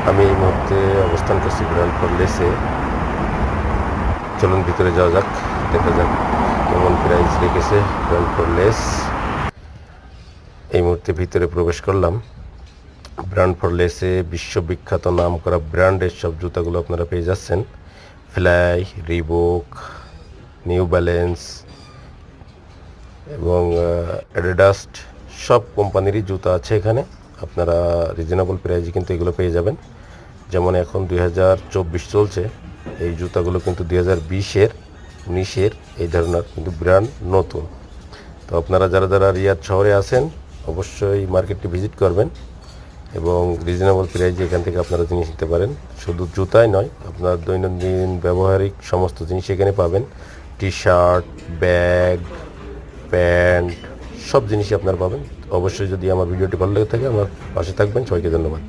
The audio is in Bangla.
আমি এই মুহূর্তে অবস্থান করছি গ্র্যান্ড ফর লেসে। চলুন ভিতরে যাওয়া যাক, দেখা যাক কেমন প্রাইস রেখেছে গ্র্যান্ড ফর লেস। এই মুহূর্তে ভিতরে প্রবেশ করলাম। গ্র্যান্ড ফর লেসে বিশ্ববিখ্যাত নাম করা ব্র্যান্ডের সব জুতাগুলো আপনারা পেয়ে যাচ্ছেন। ফ্লাই, রিবক, নিউ ব্যালেন্স এবং অ্যাডিডাস সব কোম্পানিরই জুতা আছে এখানে। আপনারা রিজনেবল প্রাইসে কিন্তু এগুলো পেয়ে যাবেন। যেমন এখন 2024 চলছে, এই জুতাগুলো কিন্তু 2020-এর 19-এর এই ধরনের কিন্তু ব্র্যান্ড নতুন। তো আপনারা যারা যারা রিয়াদ শহরে আছেন অবশ্যই মার্কেটটি ভিজিট করবেন এবং রিজনেবল প্রাইসে এখান থেকে আপনারা জিনিস নিতে পারেন। শুধু জুতাই নয়, আপনার দৈনন্দিন ব্যবহারিক সমস্ত জিনিস এখানে পাবেন। টি শার্ট, ব্যাগ, প্যান্ট সব জিনিসই আপনারা পাবেন। অবশ্যই যদি আমার ভিডিওটি ভালো লেগে থাকে আমার পাশে থাকবেন। সবাইকে ধন্যবাদ।